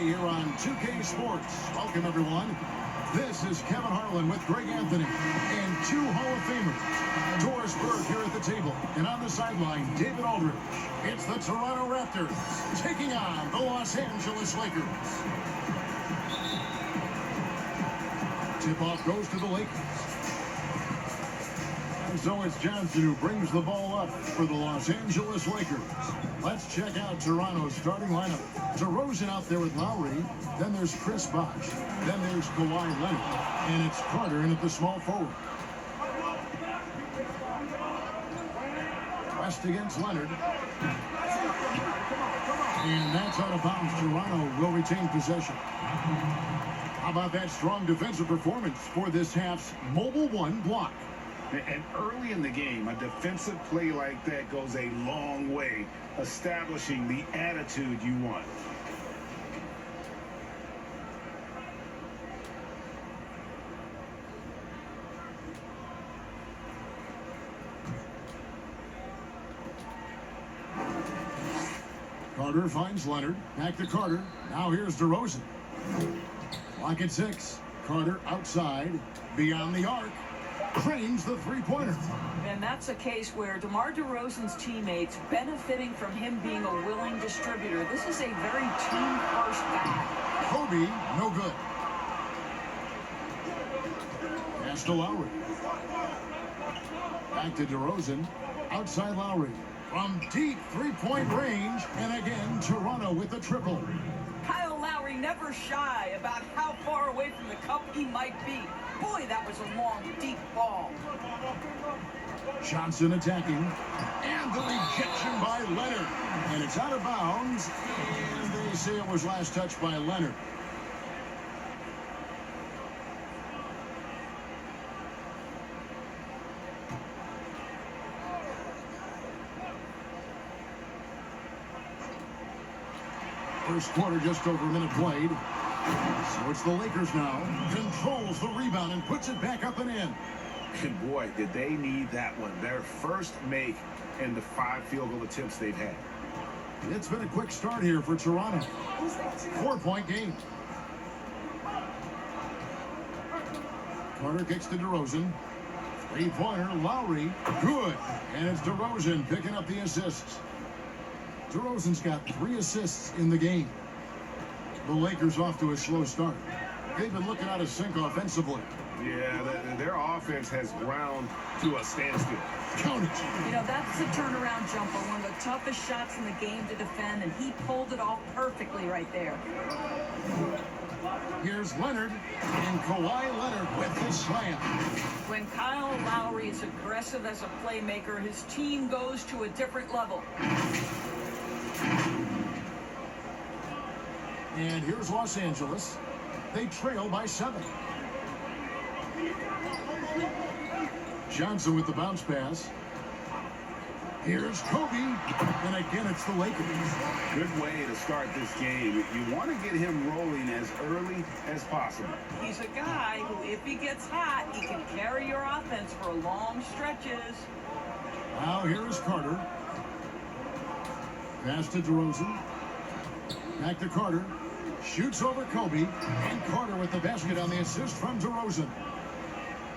here on 2K Sports. Welcome, everyone. This is Kevin Harlan with Greg Anthony and two Hall of Famers. Doris Burke here at the table, and on the sideline, David Aldridge. It's the Toronto Raptors taking on the Los Angeles Lakers. Tip-off goes to the Lakers. And so it's Johnson who brings the ball up for the Los Angeles Lakers. Let's check out Toronto's starting lineup. DeRozan out there with Lowry. Then there's Chris Bosh. Then there's Kawhi Leonard. And it's Carter in at the small forward. West against Leonard. And that's out of bounds. Toronto will retain possession. How about that strong defensive performance for this half's Mobile One block? And early in the game, a defensive play like that goes a long way, establishing the attitude you want. Carter finds Leonard. Back to Carter. Now here's DeRozan. Lock at 6. Carter outside. Beyond the arc. Cranes the three-pointer. And that's a case where DeMar DeRozan's teammates benefiting from him being a willing distributor. This is a very team-first guy. Kobe, no good. Pass to Lowry. Back to DeRozan. Outside Lowry. From deep three-point range. And again, Toronto with the triple. Kyle Lowry never shy about how far away from the cup he might be. Boy, that was a long, deep ball. Johnson attacking. And the rejection by Leonard. And it's out of bounds. And they say it was last touched by Leonard. First quarter, just over a minute played. So it's the Lakers now. Controls the rebound and puts it back up and in. And boy, did they need that one. Their first make in the 5 field goal attempts they've had. It's been a quick start here for Toronto. 4-point game. Carter kicks to DeRozan. Three-pointer, Lowry. Good. And it's DeRozan picking up the assists. DeRozan's got 3 assists in the game. The Lakers off to a slow start. They've been looking out of sync offensively. Yeah, their offense has ground to a standstill. Count it. You know, that's a turnaround jumper, one of the toughest shots in the game to defend, and he pulled it off perfectly right there. Here's Leonard, and Kawhi Leonard with his slam. When Kyle Lowry is aggressive as a playmaker, his team goes to a different level. And here's Los Angeles. They trail by 7. Johnson with the bounce pass. Here's Kobe. And again, it's the Lakers. Good way to start this game. You want to get him rolling as early as possible. He's a guy who, if he gets hot, he can carry your offense for long stretches. Now here's Carter. Pass to DeRozan. Back to Carter. Shoots over Kobe. And Carter with the basket on the assist from DeRozan.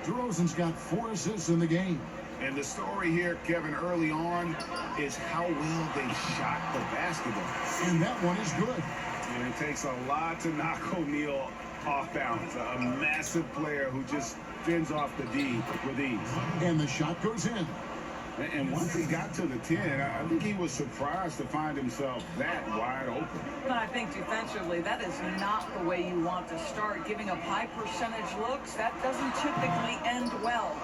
DeRozan's got 4 assists in the game. And the story here, Kevin, early on is how well they shot the basketball. And that one is good. And it takes a lot to knock O'Neal off balance. A massive player who just fends off the D with ease. And the shot goes in. And once he got to the 10, I think he was surprised to find himself that wide open. But I think defensively, that is not the way you want to start. Giving up high percentage looks, that doesn't typically end well.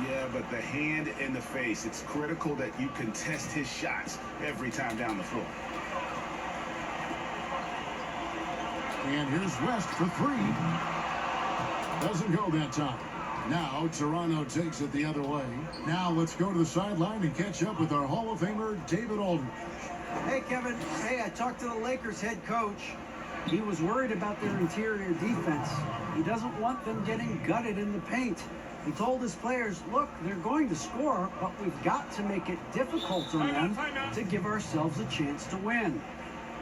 Yeah, but the hand in the face, it's critical that you contest his shots every time down the floor. And here's West for 3. Doesn't go that time. Now Toronto takes it the other way. Now let's go to the sideline and catch up with our Hall of Famer, David Aldridge. Hey, Kevin. Hey, I talked to the Lakers head coach. He was worried about their interior defense. He doesn't want them getting gutted in the paint. He told his players, look, they're going to score, but we've got to make it difficult on them to give ourselves a chance to win.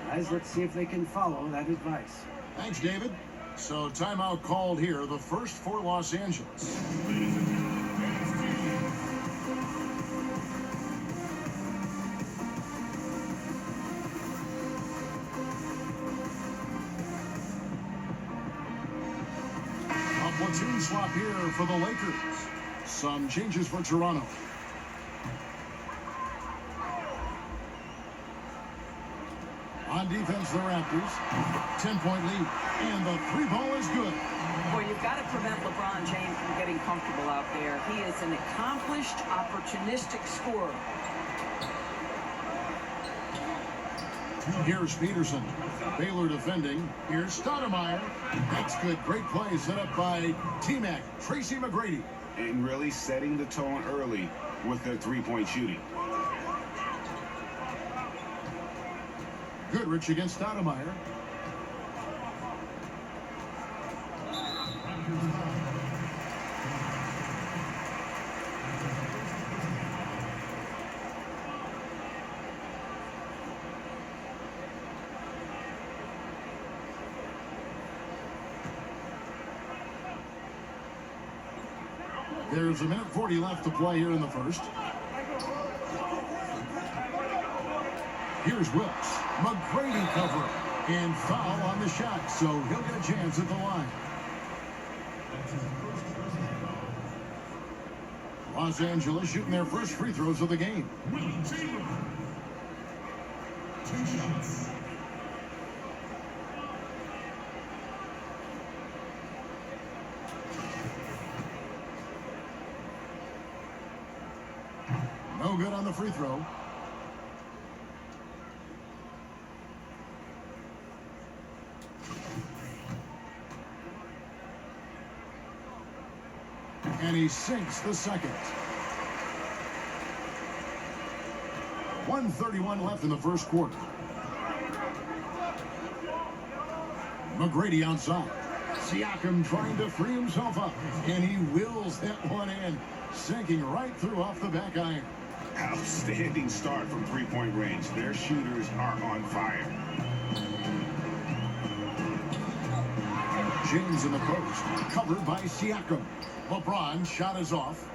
Guys, let's see if they can follow that advice. Thanks, David. So timeout called here, the first for Los Angeles. A platoon swap here for the Lakers. Some changes for Toronto. On defense, the Raptors. 10-point lead. And the three ball is good. Boy, you've got to prevent LeBron James from getting comfortable out there. He is an accomplished, opportunistic scorer. Here's Peterson. Baylor defending. Here's Stoudemire. That's good. Great play set up by T-Mac. Tracy McGrady. And really setting the tone early with their three-point shooting. Goodrich against Stoudemire. There's a minute 40 left to play here in the first. Here's Wilkes. McGrady cover. And foul on the shot, so he'll get a chance at the line. Los Angeles shooting their first free throws of the game. 2 shots. No good on the free throw. And he sinks the second. 1:31 left in the first quarter. McGrady outside. Siakam trying to free himself up. And he wills that one in. Sinking right through off the back iron. Outstanding start from three-point range. Their shooters are on fire. James in the post. Covered by Siakam. LeBron shot is off.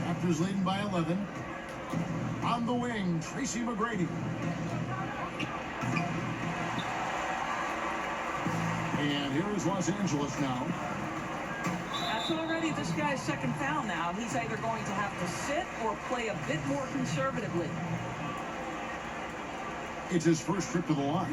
Raptors leading by 11. On the wing, Tracy McGrady. And here is Los Angeles now. That's already this guy's second foul now. He's either going to have to sit or play a bit more conservatively. It's his first trip to the line.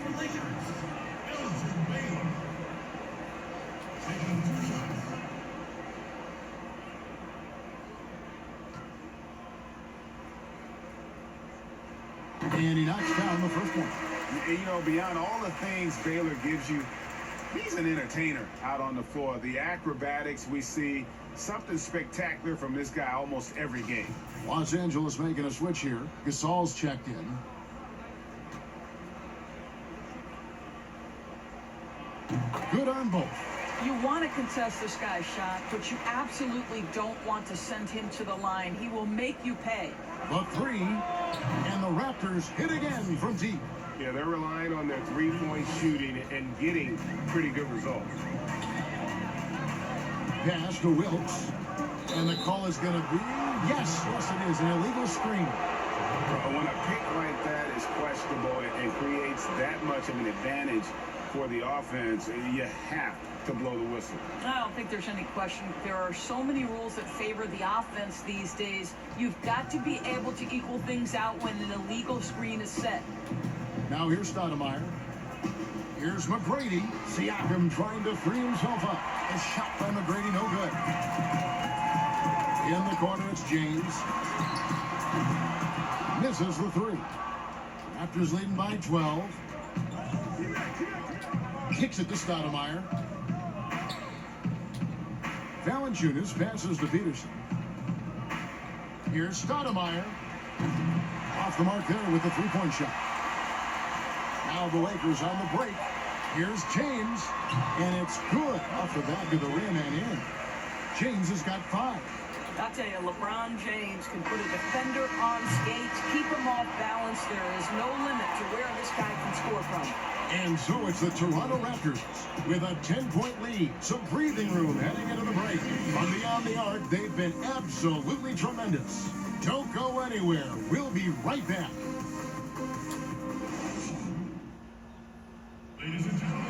And he knocks down the first one. You know, beyond all the things Baylor gives you, he's an entertainer out on the floor. The acrobatics we see, something spectacular from this guy almost every game. Los Angeles making a switch here. Gasol's checked in. Good on both. You want to contest this guy's shot, but you absolutely don't want to send him to the line. He will make you pay. The three, and the Raptors hit again from deep. Yeah, they're relying on their three-point shooting and getting pretty good results. Pass to Wilkes. And the call is going to be, yes, it is, an illegal screen. When a pick like that is questionable and creates that much of an advantage for the offense, you have to blow the whistle. I don't think there's any question. There are so many rules that favor the offense these days. You've got to be able to equal things out when an illegal screen is set. Now here's Stoudemire. Here's McGrady. Siakam trying to free himself up. A shot by McGrady, no good. In the corner, it's James. Misses the three. Raptors leading by 12. Kicks it to Stoudemire. Valanciunas passes to Peterson. Here's Stoudemire. Off the mark there with the three-point shot. Now the Lakers on the break. Here's James. And it's good off the back of the rim and in. James has got 5. I'll tell you, LeBron James can put a defender on skates, keep him off balance. There is no limit to where this guy can score from. And so it's the Toronto Raptors with a 10-point lead. Some breathing room heading into the break. From beyond the arc, they've been absolutely tremendous. Don't go anywhere. We'll be right back. Ladies and gentlemen,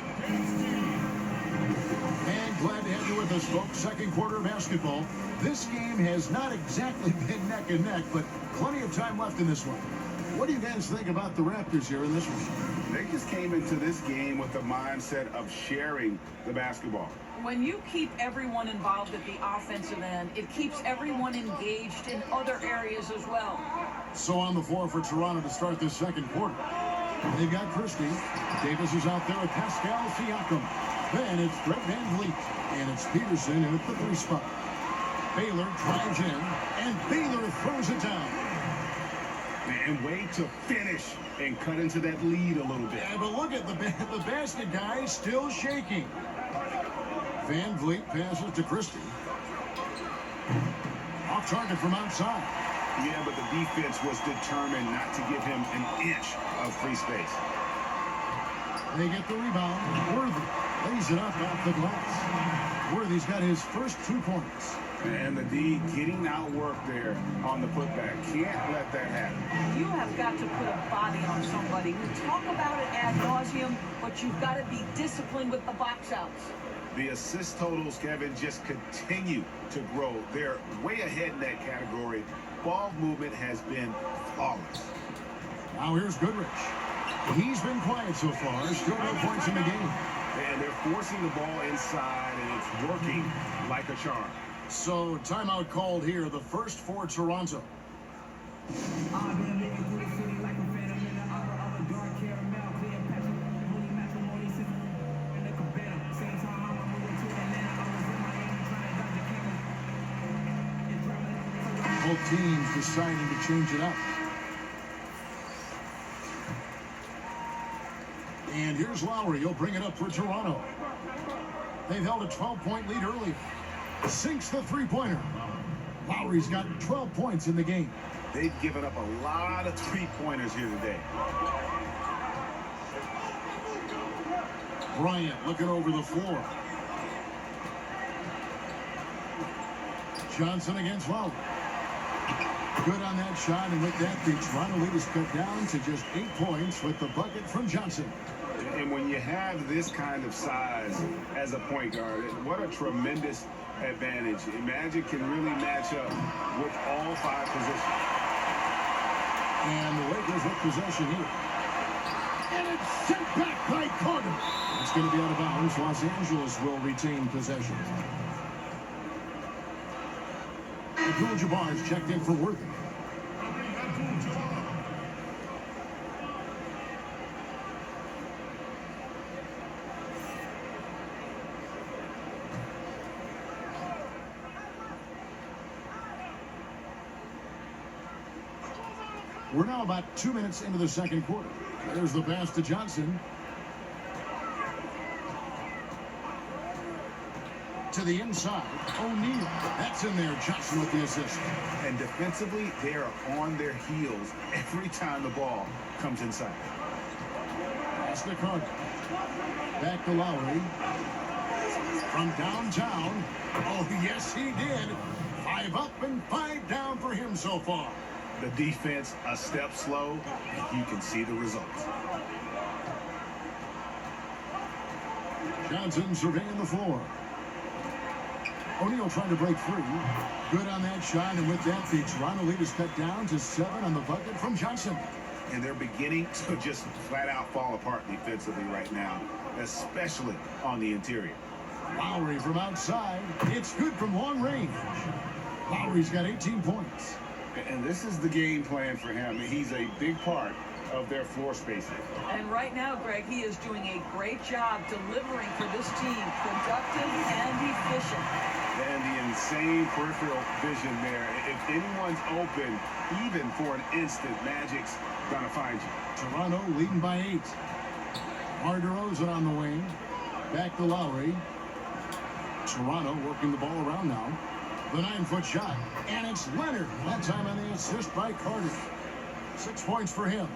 and glad to have you with us, folks. Second quarter basketball. This game has not exactly been neck and neck, but plenty of time left in this one. What do you guys think about the Raptors here in this one? They just came into this game with the mindset of sharing the basketball. When you keep everyone involved at the offensive end, it keeps everyone engaged in other areas as well. So on the floor for Toronto to start this second quarter. They've got Christie. Davis is out there with Pascal Siakam. Then it's Brett VanVleet. And it's Peterson in at the 3 spot. Baylor drives in, and Baylor throws it down. And way to finish and cut into that lead a little bit. Yeah, but look at the basket guy still shaking. VanVleet passes to Christie. Off target from outside. Yeah, but the defense was determined not to give him an inch of free space. They get the rebound. Worthy lays it up off the glass. Worthy's got his first 2 points. And the D getting outworked there on the putback. Can't let that happen. You have got to put a body on somebody. We talk about it ad nauseum, but you've got to be disciplined with the box outs. The assist totals, Kevin, just continue to grow. They're way ahead in that category. Ball movement has been flawless. Now here's Goodrich. He's been quiet so far. Still no points in the game. And they're forcing the ball inside, and it's working like a charm. So timeout called here, the first for Toronto. Both teams deciding to change it up. And here's Lowry. He'll bring it up for Toronto. They've held a 12-point lead earlier. Sinks the three-pointer. Lowry's got 12 points in the game. They've given up a lot of three-pointers here today. Bryant looking over the floor. Johnson against Lowry. Good on that shot, and with that, the Toronto lead is cut down to just 8 points with the bucket from Johnson. And when you have this kind of size as a point guard, what a tremendous advantage. Magic can really match up with all 5 positions. And the Lakers with possession here. And it's sent back by Carter. It's going to be out of bounds. Los Angeles will retain possession. Abdul-Jabbar's checked in for Worthy. We're now about 2 minutes into the second quarter. There's the pass to Johnson. To the inside, O'Neal. That's in there. Johnson with the assist. And defensively, they are on their heels every time the ball comes inside. Pass to Carter. Back to Lowry. From downtown. Oh, yes, he did. 5 up and 5 down for him so far. The defense a step slow, and you can see the results. Johnson surveying the floor. O'Neal trying to break free. Good on that shot, and with that, the Toronto lead is cut down to 7 on the bucket from Johnson. And they're beginning to just flat out fall apart defensively right now, especially on the interior. Lowry from outside. It's good from long range. Lowry's got 18 points. And this is the game plan for him. He's a big part of their floor spacing. And right now, Greg, he is doing a great job delivering for this team, productive and efficient. And the insane peripheral vision there. If anyone's open, even for an instant, Magic's gonna find you. Toronto leading by 8. Mar DeRozan on the wing. Back to Lowry. Toronto working the ball around now. The 9-foot shot. And it's Leonard. That time on the assist by Carter. 6 points for him.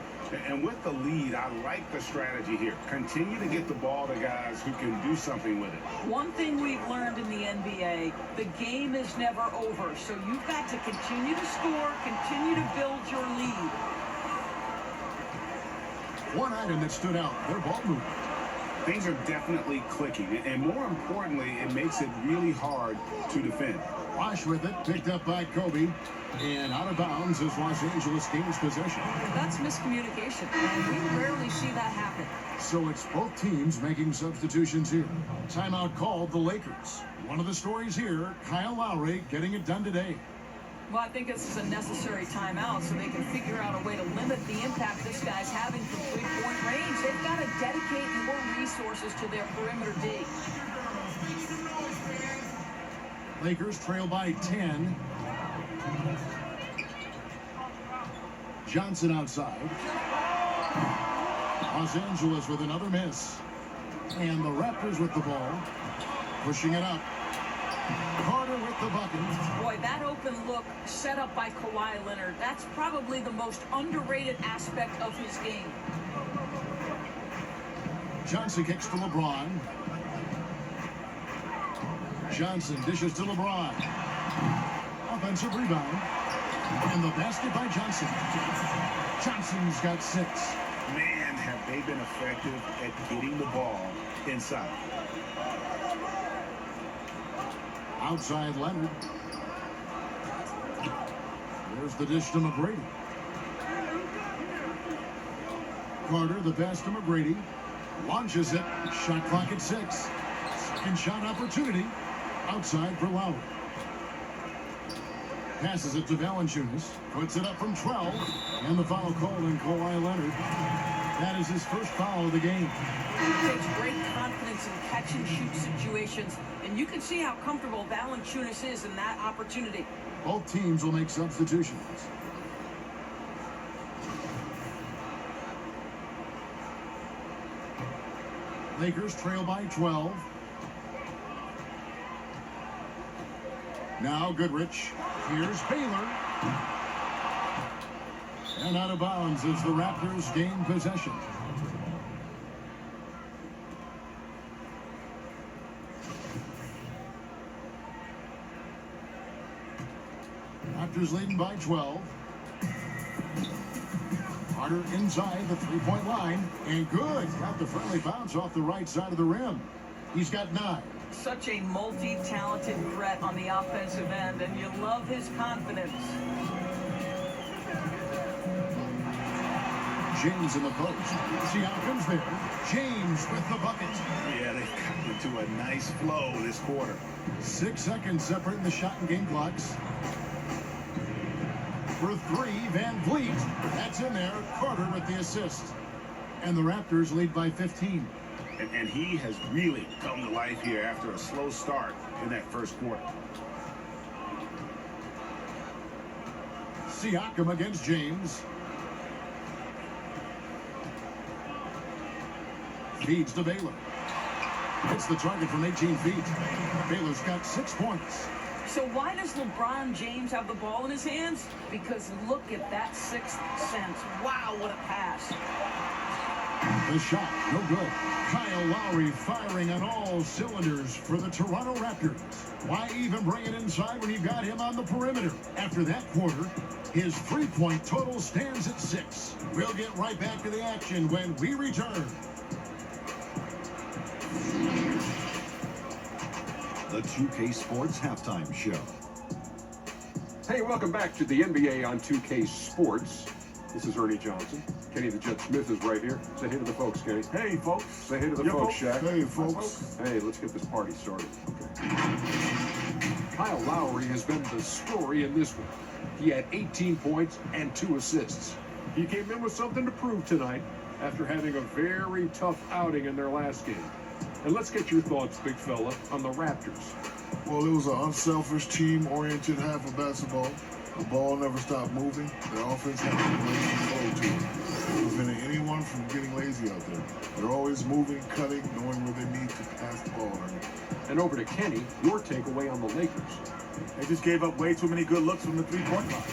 And with the lead, I like the strategy here. Continue to get the ball to guys who can do something with it. One thing we've learned in the NBA, the game is never over. So you've got to continue to score, continue to build your lead. One item that stood out, their ball movement. Things are definitely clicking. And more importantly, it makes it really hard to defend. Wash with it, picked up by Kobe. And out of bounds as Los Angeles gains possession. That's miscommunication, and we rarely see that happen. So it's both teams making substitutions here. Timeout called the Lakers. One of the stories here, Kyle Lowry getting it done today. Well, I think this is a necessary timeout so they can figure out a way to limit the impact this guy's having from three-point range. They've got to dedicate more resources to their perimeter D. Lakers trail by 10. Johnson outside. Los Angeles with another miss. And the Raptors with the ball. Pushing it up. Carter with the bucket. Boy, that open look set up by Kawhi Leonard, that's probably the most underrated aspect of his game. Johnson kicks to LeBron. Johnson dishes to LeBron. Offensive rebound. And the basket by Johnson. Johnson's got 6. Man, have they been effective at getting the ball inside. Outside Leonard. There's the dish to McGrady. Carter, the pass to McGrady. Launches it. Shot clock at 6. Second shot opportunity. Outside for Lowry. Passes it to Valanciunas. Puts it up from 12. And the foul called on Kawhi Leonard. That is his first foul of the game. He takes great confidence in catch-and-shoot situations, and you can see how comfortable Valanciunas is in that opportunity. Both teams will make substitutions. Lakers trail by 12. Now Goodrich. Here's Baylor. And out of bounds as the Raptors gain possession. Raptors leading by 12. Carter inside the three-point line. And good. Got the friendly bounce off the right side of the rim. He's got 9. Such a multi-talented threat on the offensive end, and you love his confidence. James in the post. See how it comes there. James with the bucket. Yeah, they've gotten into a nice flow this quarter. 6 seconds separating the shot and game clocks. For 3, Van Vliet. That's in there. Carter with the assist. And the Raptors lead by 15. And he has really come to life here after a slow start in that first quarter. Siakam against James. Feeds to Baylor. Hits the target from 18 feet. Baylor's got 6 points. So why does LeBron James have the ball in his hands? Because look at that 6th sense. Wow, what a pass. The shot, no good. Kyle Lowry firing on all cylinders for the Toronto Raptors. Why even bring it inside when you got him on the perimeter? After that quarter, his three-point total stands at 6. We'll get right back to the action when we return. The 2K Sports Halftime Show. Hey, welcome back to the NBA on 2K Sports. This is Ernie Johnson. Kenny the Jet Smith is right here. Say hey to the folks, Kenny. Hey, folks. Say hey to the folks, Shaq. Hey, folks. Hey, let's get this party started. Okay. Kyle Lowry has been the story in this one. He had 18 points and 2 assists. He came in with something to prove tonight after having a very tough outing in their last game. And let's get your thoughts, big fella, on the Raptors. Well, it was an unselfish, team-oriented half of basketball. The ball never stopped moving. The offense had to play control to it, preventing anyone from getting lazy out there. They're always moving, cutting, knowing where they need to pass the ball. And over to Kenny, your takeaway on the Lakers. They just gave up way too many good looks from the three-point line.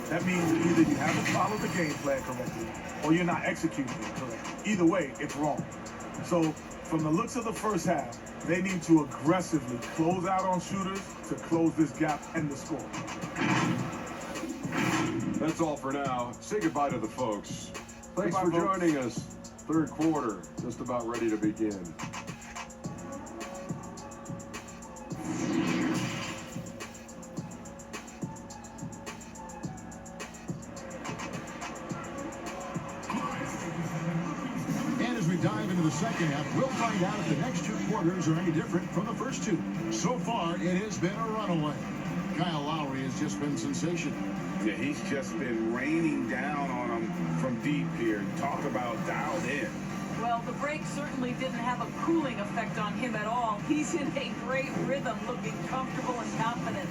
That means either you haven't followed the game plan correctly or you're not executing it correctly. Either way, it's wrong. So from the looks of the first half, they need to aggressively close out on shooters to close this gap and the score. That's all for now. Say goodbye to the folks. Thanks Goodbye, for folks. joining us. Third quarter, just about ready to begin. And as we dive into the second half, we'll find out if the next two quarters are any different from the first two. So far, it has been a runaway. Kyle Lowry has just been sensational. Yeah, he's just been raining down on him from deep here. Talk about dialed in. Well, the break certainly didn't have a cooling effect on him at all. He's in a great rhythm, looking comfortable and confident.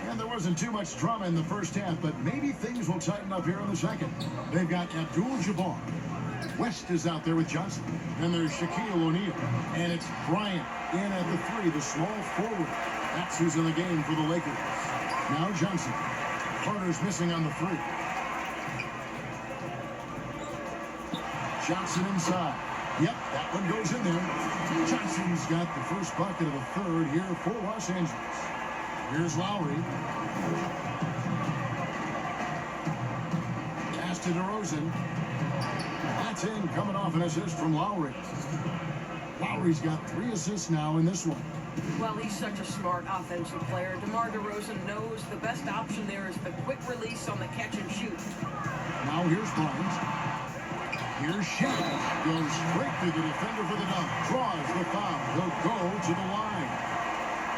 And there wasn't too much drama in the first half, but maybe things will tighten up here in the second. They've got Abdul-Jabbar. West is out there with Johnson. Then there's Shaquille O'Neal. And it's Bryant in at the three, the small forward. That's who's in the game for the Lakers. Now Johnson. Carter's missing on the three. Johnson inside. Yep, that one goes in there. Johnson's got the first bucket of the third here for Los Angeles. Here's Lowry. Pass to DeRozan. That's in, coming off an assist from Lowry. Lowry's got 3 assists now in this one. Well, he's such a smart offensive player. DeMar DeRozan knows the best option there is the quick release on the catch and shoot. Now here's Bryant. Here's Shaq. Goes straight through the defender for the dunk. Draws the foul. He'll go to the line.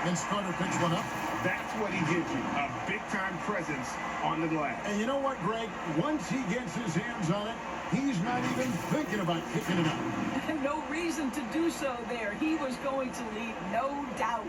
And Carter picks one up. That's what he gives you, a big-time presence on the glass. And you know what, Greg? Once he gets his hands on it, he's not even thinking about kicking it out. No reason to do so there. He was going to lead, no doubt.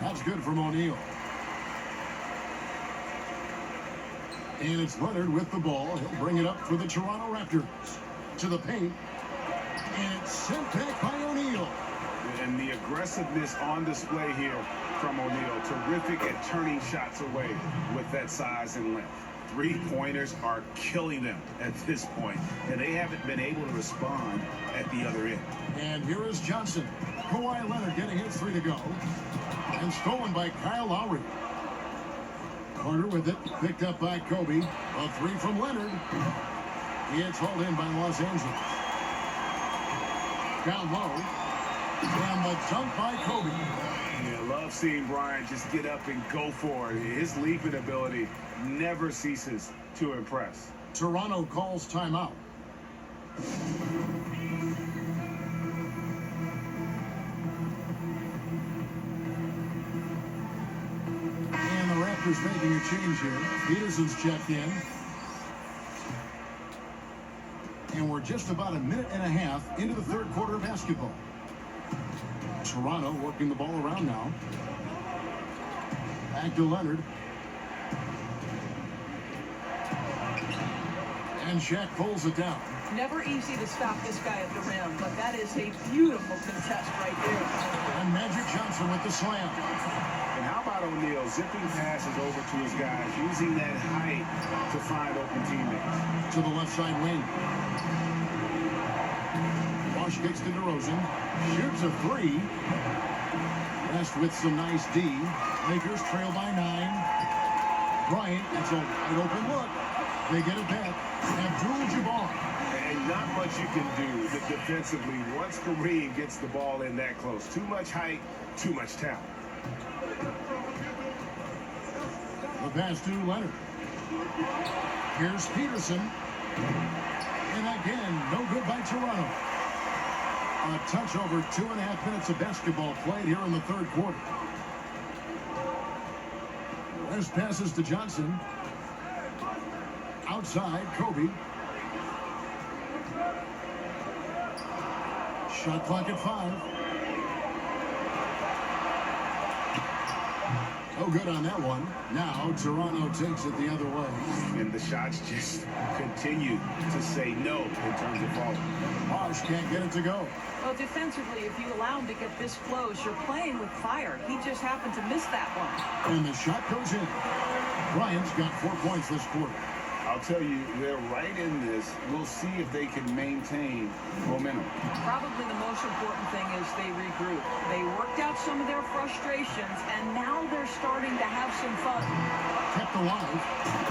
That's good from O'Neal. And it's Leonard with the ball. He'll bring it up for the Toronto Raptors. To the paint. And it's sent back by O'Neal. And the aggressiveness on display here from O'Neal. Terrific at turning shots away with that size and length. Three-pointers are killing them at this point, and they haven't been able to respond at the other end. And here is Johnson. Kawhi Leonard getting his 3 to go. And stolen by Kyle Lowry. Carter with it, picked up by Kobe. A 3 from Leonard. It's hauled in by Los Angeles. Down low. And the dunk by Kobe. Yeah, love seeing Bryant just get up and go for it. His leaping ability never ceases to impress. Toronto calls timeout. And the Raptors making a change here. Peterson's checked in. And we're just about a minute and a half into the third quarter of basketball. Toronto working the ball around now. Back to Leonard. And Shaq pulls it down. Never easy to stop this guy at the rim, but that is a beautiful contest right there. And Magic Johnson with the slam. And how about O'Neal zipping passes over to his guys, using that height to find open teammates. To the left side wing. Bosch kicks to DeRozan. Shoots a 3. West with some nice D. Lakers trail by 9. Bryant, it's a wide open look. They get it back. Abdul-Jabbar. And not much you can do defensively once Kareem gets the ball in that close. Too much height, too much talent. The pass to Leonard. Here's Peterson. And again, no good by Toronto. A touch over 2.5 minutes of basketball played here in the third quarter. West passes to Johnson. Outside, Kobe. Shot clock at 5. No good on that one. Now Toronto takes it the other way. And the shots just continue to say no in terms of falling. Marsh can't get it to go. Well, defensively, if you allow him to get this close, you're playing with fire. He just happened to miss that one. And the shot goes in. Bryant's got 4 points this quarter. I'll tell you, they're right in this. We'll see if they can maintain momentum. Probably the most important thing is they regroup. They worked out some of their frustrations, and now they're starting to have some fun. Kept alive.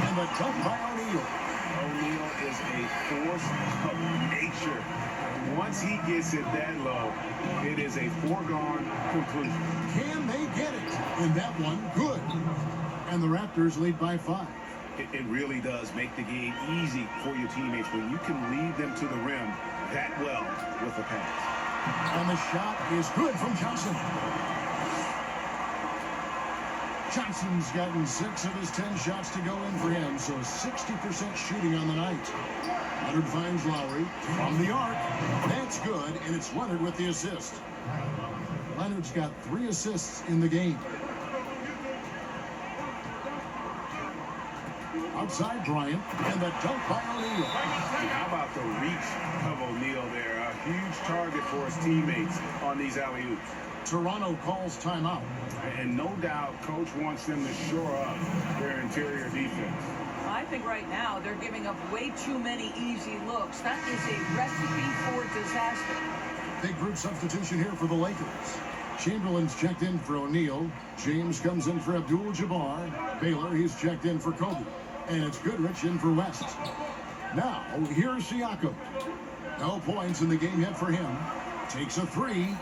And the dunk by O'Neal. O'Neal is a force of nature. Once he gets it that low, it is a foregone conclusion. Can they get it? And that one, good. And the Raptors lead by 5. It really does make the game easy for your teammates when you can lead them to the rim that well with a pass. And the shot is good from Johnson. Johnson's gotten 6 of his 10 shots to go in for him, so 60% shooting on the night. Leonard finds Lowry from the arc. That's good, and it's Leonard with the assist. Leonard's got 3 assists in the game. Outside Bryant, and the dunk by O'Neal. How about the reach of O'Neal there? A huge target for his teammates on these alley-oops. Toronto calls timeout. And no doubt, Coach wants them to shore up their interior defense. I think right now they're giving up way too many easy looks. That is a recipe for disaster. Big group substitution here for the Lakers. Chamberlain's checked in for O'Neal. James comes in for Abdul-Jabbar. Baylor, he's checked in for Kobe. And it's Goodrich in for West. Now, here's Siakam. No points in the game yet for him. Takes a 3.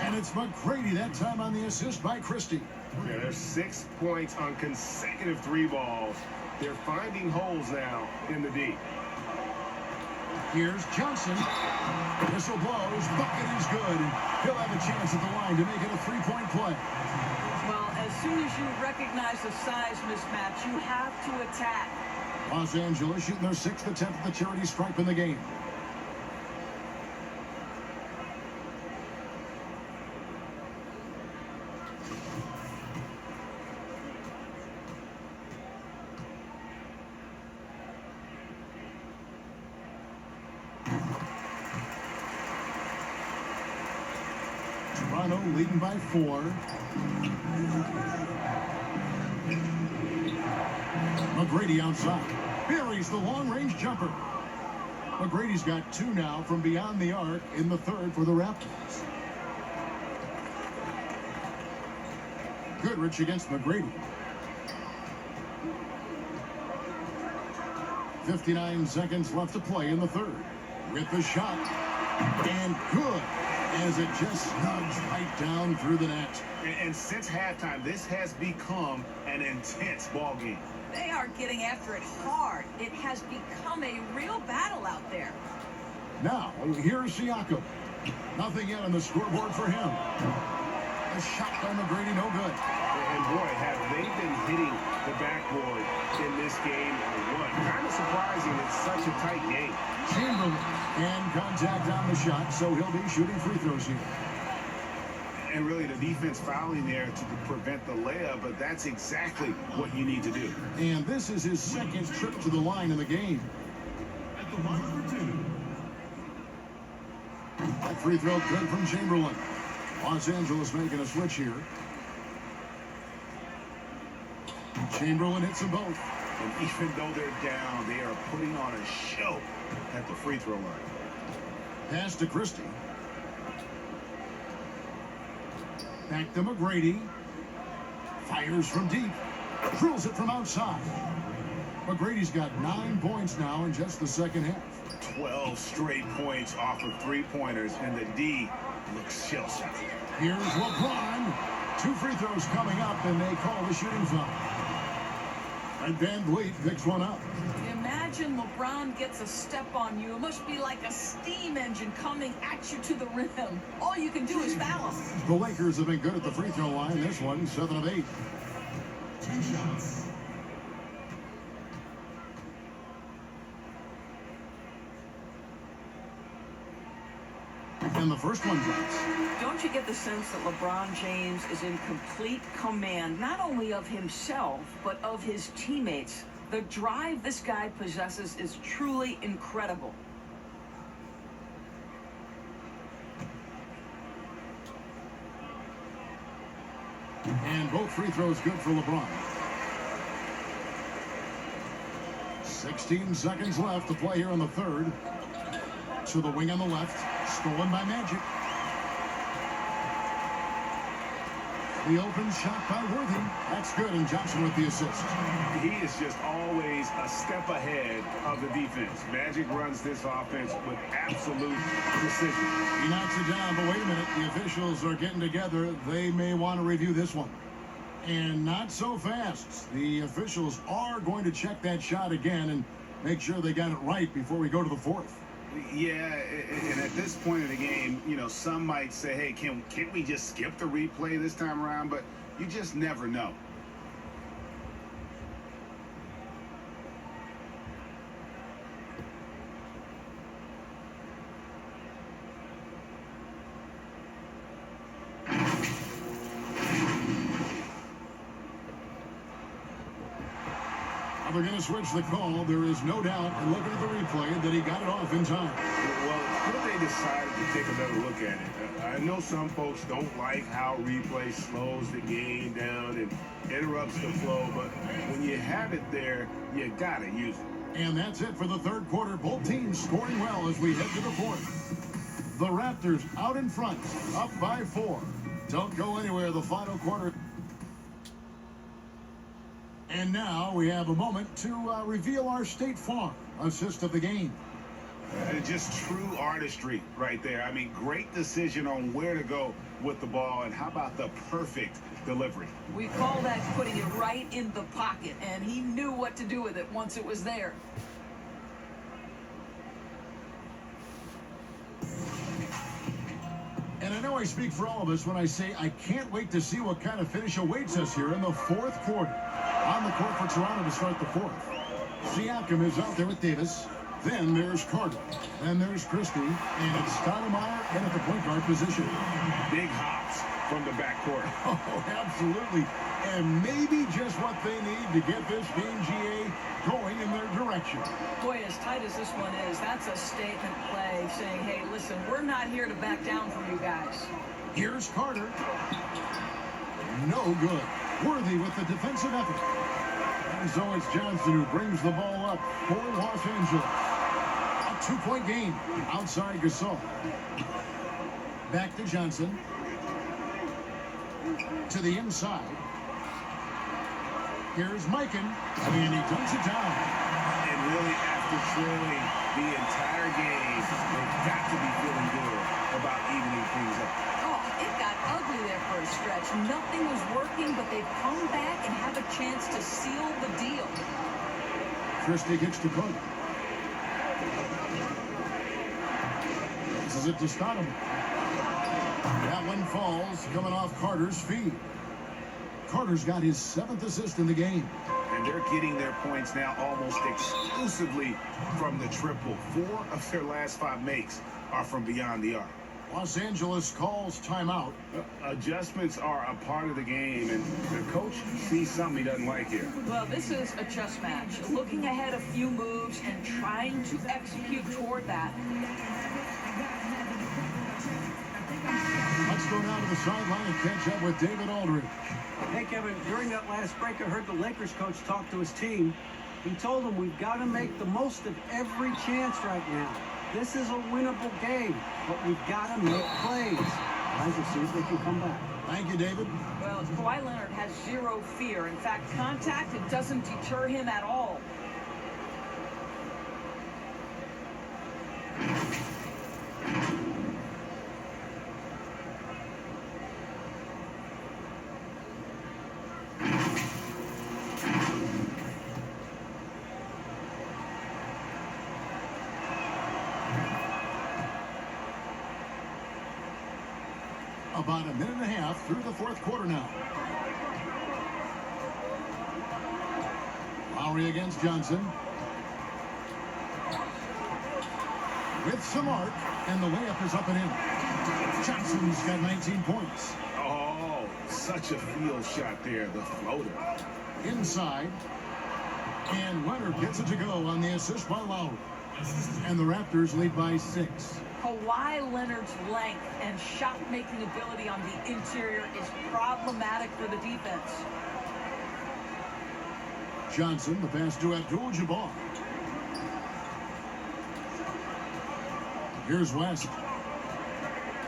And it's McGrady that time on the assist by Christie. Yeah, there's 6 points on consecutive 3 balls. They're finding holes now in the D. Here's Johnson. Whistle blows. Bucket is good. He'll have a chance at the line to make it a 3-point play. Well, as soon as you recognize the size mismatch, you have to attack. Los Angeles shooting their 6th attempt at the charity stripe in the game. Toronto leading by 4. McGrady outside. Buries the long-range jumper. McGrady's got 2 now from beyond the arc in the 3rd for the Raptors. Goodrich against McGrady. 59 seconds left to play in the 3rd. With the shot. And good. As it just snugs right down through the net. And since halftime, this has become an intense ball game. They are getting after it hard. It has become a real battle out there. Now, here's Siakam. Nothing yet on the scoreboard for him. A shot by McGrady, no good. And boy, have they been hitting the backboard in this game or what? Kind of surprising it's such a tight game. Chamberlain and contact on the shot, so he'll be shooting free throws here. And really the defense fouling there to prevent the layup, but that's exactly what you need to do. And this is his 2nd trip to the line in the game. At the line for 2. That free throw good from Chamberlain. Los Angeles making a switch here. Chamberlain hits them both. And even though they're down, they are putting on a show at the free throw line. Pass to Christie. Back to McGrady. Fires from deep. Drills it from outside. McGrady's got 9 points now in just the 2nd half. 12 straight points off of 3-pointers, and the D looks shell-shocked. Here's LeBron. 2 free throws coming up, and they call the shooting foul. And Van Vliet picks one up. Imagine LeBron gets a step on you. It must be like a steam engine coming at you to the rim. All you can do is foul him. The Lakers have been good at the free throw line. This one, 7 of 8. 2 shots. And And the first one drops. Don't you get the sense that LeBron James is in complete command, not only of himself, but of his teammates? The drive this guy possesses is truly incredible. And both free throws good for LeBron. 16 seconds left to play here in the third. To the wing on the left. Stolen by Magic. The open shot by Worthy. That's good, and Johnson with the assist. He is just always a step ahead of the defense. Magic runs this offense with absolute precision. He knocks it down, but wait a minute. The officials are getting together. They may want to review this one. And not so fast. The officials are going to check that shot again and make sure they got it right before we go to the fourth. Yeah, and at this point in the game, you know, some might say, hey, can't we just skip the replay this time around? But you just never know. They're going to switch the call. There is no doubt, and looking at the replay, that he got it off in time. Well, when they decided to take another look at it, I know some folks don't like how replay slows the game down and interrupts the flow, but when you have it there, you got to use it. And that's it for the third quarter. Both teams scoring well as we head to the fourth. The Raptors out in front, up by 4. Don't go anywhere. The final quarter. And now we have a moment to reveal our State Farm assist of the game. Just true artistry right there. I mean, great decision on where to go with the ball, and how about the perfect delivery? We call that putting it right in the pocket, and he knew what to do with it once it was there. And I know I speak for all of us when I say I can't wait to see what kind of finish awaits us here in the fourth quarter. On the court for Toronto to start the fourth. Siakam is out there with Davis. Then there's Carter. Then there's Christie. And it's Stoudemire in at the point guard position. Big hops from the backcourt. Oh, absolutely. And maybe just what they need to get this game, GA, going in their direction. Boy, as tight as this one is, that's a statement play saying, hey, listen, we're not here to back down from you guys. Here's Carter. No good. Worthy with the defensive effort. And so it's Johnson who brings the ball up for Los Angeles. A 2-point game outside Gasol. Back to Johnson. To the inside. Here's Mikan. And he dunks it down. And really, after trailing the entire game, they've got to be feeling good about evening things up. Oh, it got ugly there for a stretch. Nothing was working, but they've come back and have a chance to seal the deal. Christie gets to Carter. This is it to Stoudemire. That one falls, coming off Carter's feet. Carter's got his 7th assist in the game. And they're getting their points now almost exclusively from the triple. 4 of their last 5 makes are from beyond the arc. Los Angeles calls timeout. Adjustments are a part of the game, and the coach sees something he doesn't like here. Well, this is a chess match. Looking ahead a few moves and trying to execute toward that. Let's go down to the sideline and catch up with David Aldridge. Hey, Kevin, during that last break, I heard the Lakers coach talk to his team. He told them we've got to make the most of every chance right now. This is a winnable game, but we've got to make plays. Guys will see if they can come back. Thank you, David. Well, Kawhi Leonard has zero fear. In fact, contact, it doesn't deter him at all. About a minute and a half through the fourth quarter now. Lowry against Johnson. With some arc, and the layup is up and in. Johnson's got 19 points. Oh, such a field shot there, the floater. Inside. And Leonard gets it to go on the assist by Lowry. And the Raptors lead by 6. Kawhi Leonard's length and shot-making ability on the interior is problematic for the defense. Johnson, the pass to Abdul-Jabbar. Here's West.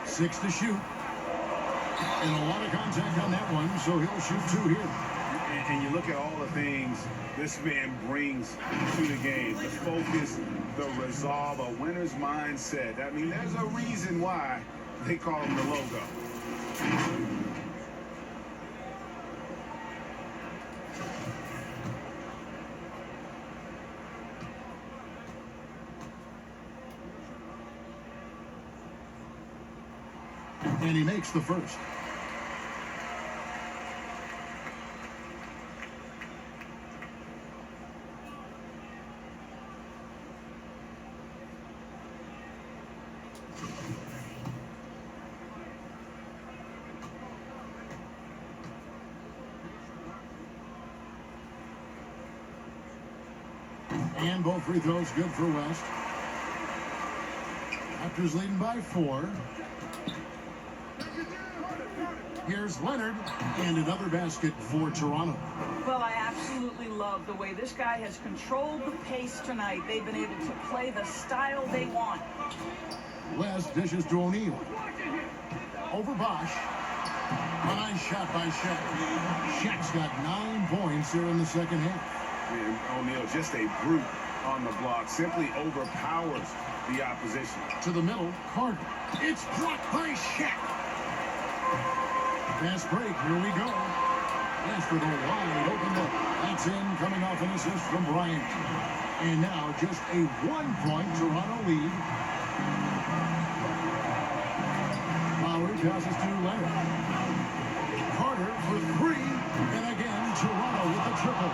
6 to shoot. And a lot of contact on that one, so he'll shoot 2 here. And you look at all the things this man brings to the game. The focus, the resolve, a winner's mindset. I mean, there's a reason why they call him the logo. And he makes the first. And both free throws good for West. Raptors leading by 4. Here's Leonard, and another basket for Toronto. Well, I absolutely love the way this guy has controlled the pace tonight. They've been able to play the style they want. West dishes to O'Neal. Over Bosch. A nice shot by Shaq. Shaq's got 9 points here in the second half. And O'Neal, just a brute on the block, simply overpowers the opposition. To the middle, Carter. It's blocked by Shaq. Fast break, here we go. That's for the wide open look. That's in, coming off an assist from Bryant. And now just a 1-point Toronto lead. Lowry passes to Leonard. Carter for 3. And again, Toronto with the triple.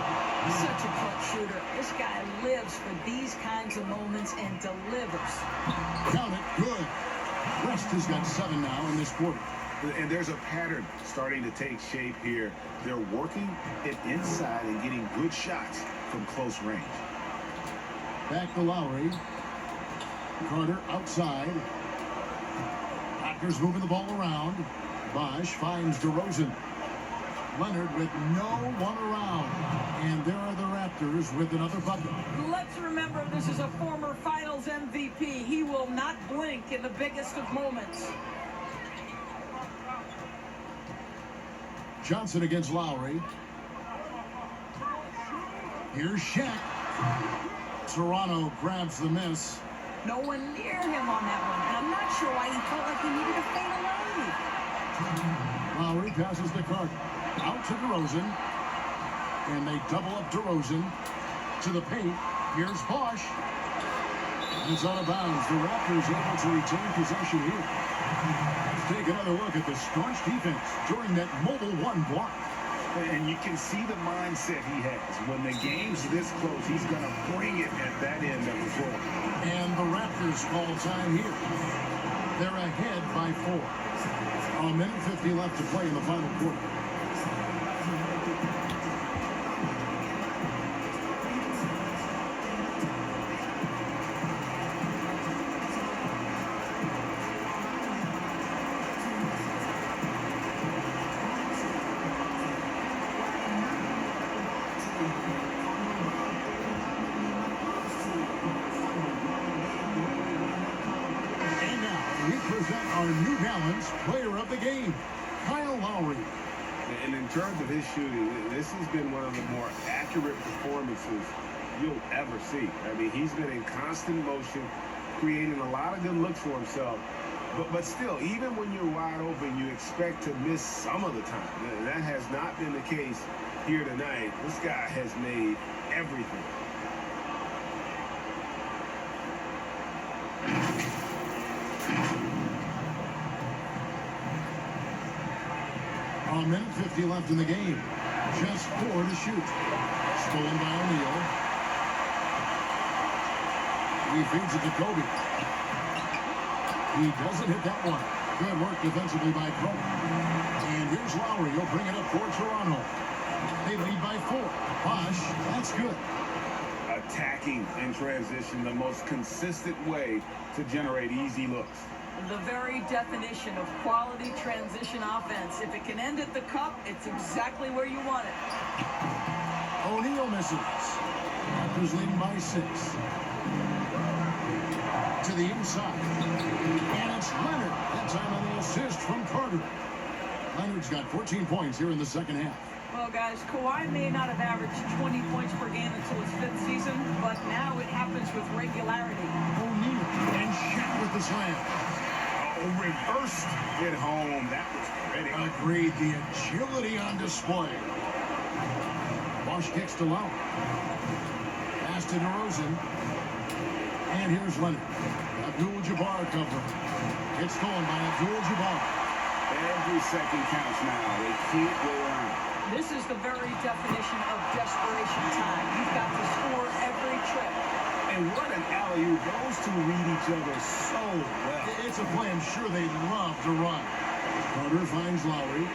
Such a clutch shooter. This guy lives for these kinds of moments and delivers. Count it, good. West has got 7 now in this quarter. And there's a pattern starting to take shape here. They're working it inside and getting good shots from close range. Back to Lowry. Carter outside. Raptors moving the ball around. Bosch finds DeRozan. Leonard with no one around. And there are the Raptors with another bucket. Let's remember this is a former Finals MVP. He will not blink in the biggest of moments. Johnson against Lowry. Here's Shaq. Toronto grabs the miss. No one near him on that one. And I'm not sure why he felt like he needed to fade away. Lowry passes to Carter. Out to DeRozan. And they double up DeRozan to the paint. Here's Bosch. And it's out of bounds. The Raptors able to retain possession here. Let's take another look at the staunch defense during that mobile 1 block. And you can see the mindset he has. When the game's this close, he's going to bring it at that end of the floor. And the Raptors call time here. They're ahead by 4. A minute 50 left to play in the final quarter. Our New Balance player of the game, Kyle Lowry. And in terms of his shooting, this has been one of the more accurate performances you'll ever see. I mean, he's been in constant motion, creating a lot of good looks for himself. But still, even when you're wide open, you expect to miss some of the time. That has not been the case here tonight. This guy has made everything. A minute 50 left in the game. Just 4 to shoot. Stolen by O'Neal. He feeds it to Kobe. He doesn't hit that one. Good work defensively by Crow. And here's Lowry. He'll bring it up for Toronto. They lead by 4. Bosh, that's good. Attacking in transition, the most consistent way to generate easy looks. The very definition of quality transition offense. If it can end at the cup, it's exactly where you want it. O'Neal misses. Raptors leading by 6. To the inside. And it's Leonard. That time on the assist from Carter. Leonard's got 14 points here in the second half. Well, guys, Kawhi may not have averaged 20 points per game until his 5th season, but now it happens with regularity. O'Neal and Shaq with the slam. Oh, reversed it home. That was pretty. Agreed. The agility on display. Bosh kicks to Lowry. Pass to DeRozan. And here's Leonard. Abdul-Jabbar covering. It's stolen by Abdul-Jabbar. Every second counts now. They can't go around. This is the very definition of desperation time. You've got to score every trip. And what an alley-oop. Those two read each other so well. It's a play I'm sure they'd love to run. Carter finds Lowry.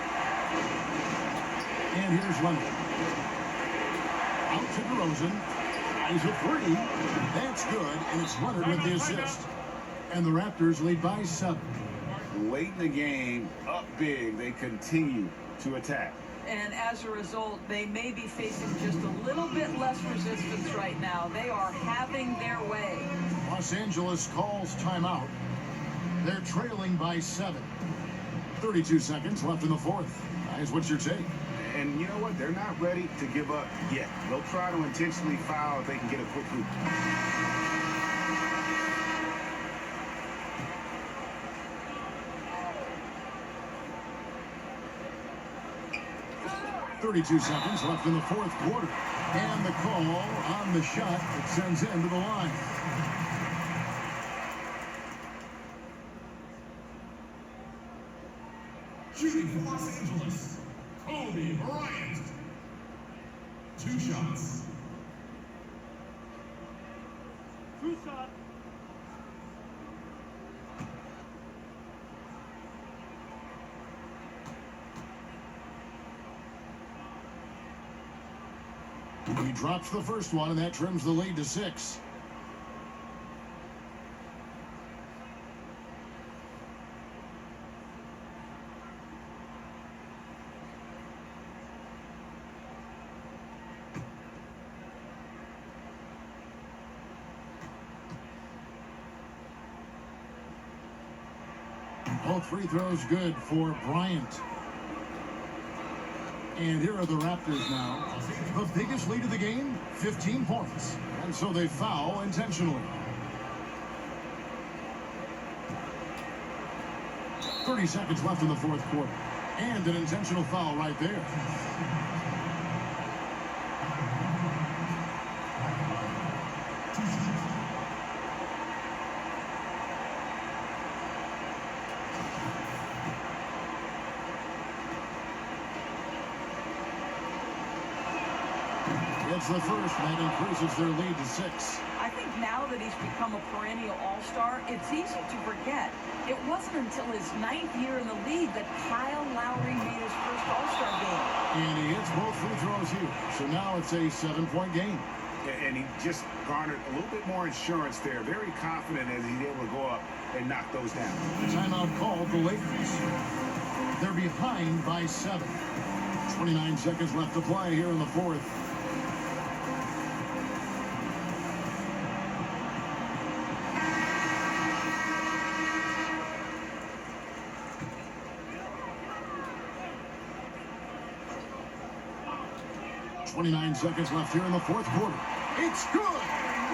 And here's Leonard. Out to DeRozan. Eyes a 3. That's good. And it's Leonard with the assist. And the Raptors lead by 7. Late in the game, up big, they continue to attack. And as a result, they may be facing just a little bit less resistance right now. They are having their way. Los Angeles calls timeout. They're trailing by 7. 32 seconds left in the fourth. Guys, what's your take? And you know what? They're not ready to give up yet. They'll try to intentionally foul if they can get a quick hoop. 32 seconds left in the fourth quarter. And the call on the shot that sends him to the line. Shooting for Los Angeles, Kobe Bryant. 2 shots. He drops the first one, and that trims the lead to 6. Both free throws good for Bryant. And here are the Raptors now. The biggest lead of the game, 15 points. And so they foul intentionally. 30 seconds left in the fourth quarter. And an intentional foul right there. It's the first, and that increases their lead to 6. I think now that he's become a perennial all-star, it's easy to forget. It wasn't until his 9th year in the league that Kyle Lowry made his first all-star game. And he hits both free throws here. So now it's a 7-point game. And he just garnered a little bit more insurance there. Very confident as he's able to go up and knock those down. Timeout called the Lakers. They're behind by 7. 29 seconds left to play here in the fourth. .29 seconds left here in the fourth quarter. It's good!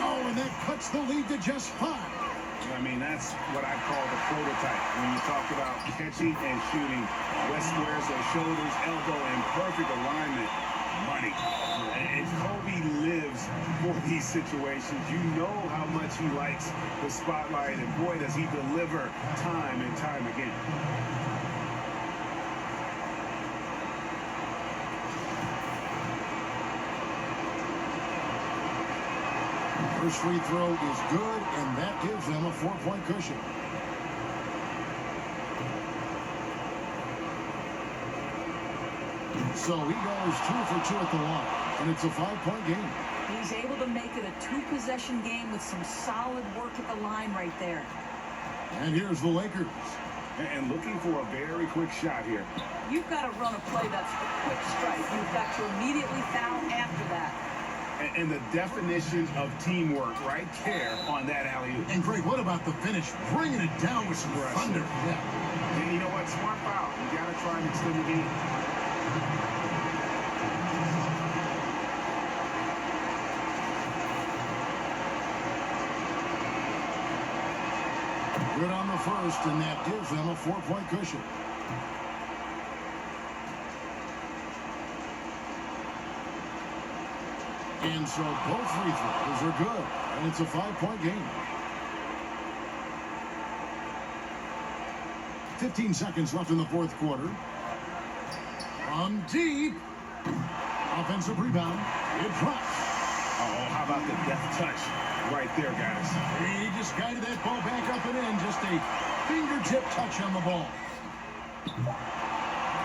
Oh, and that cuts the lead to just 5. I mean, that's what I call the prototype. When you talk about catching and shooting, West squares those shoulders, elbow in perfect alignment. Money. And Kobe lives for these situations. You know how much he likes the spotlight, and boy, does he deliver time and time again. First free throw is good, and that gives them a 4-point cushion. So he goes 2 for 2 at the line, and it's a 5-point game. He's able to make it a 2-possession game with some solid work at the line right there. And here's the Lakers. And looking for a very quick shot here. You've got to run a play that's a quick strike. You've got to immediately foul after that. And the definition of teamwork right there on that alley-oop. And Greg, what about the finish? Bringing it down with some thunder. Yeah. And you know what? Smart foul. You got to try and extend the game. Good on the first, and that gives them a 4-point cushion. And so both free throws are good, and it's a 5-point game. 15 seconds left in the fourth quarter. From deep. Offensive rebound. It drops. Oh, how about the deft touch right there, guys? He just guided that ball back up and in. Just a fingertip touch on the ball.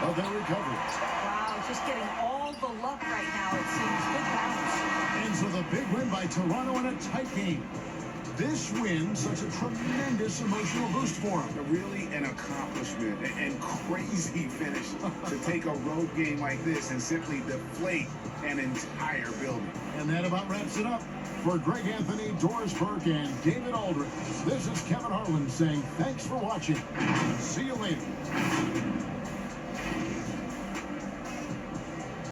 But they recover it. Wow, just getting all the luck right now, it seems. Good bounce. And so the big win by Toronto in a tight game. This win, such a tremendous emotional boost for them. Really an accomplishment and crazy finish to take a road game like this and simply deflate an entire building. And that about wraps it up. For Greg Anthony, Doris Burke, and David Aldridge, this is Kevin Harlan saying thanks for watching. See you later.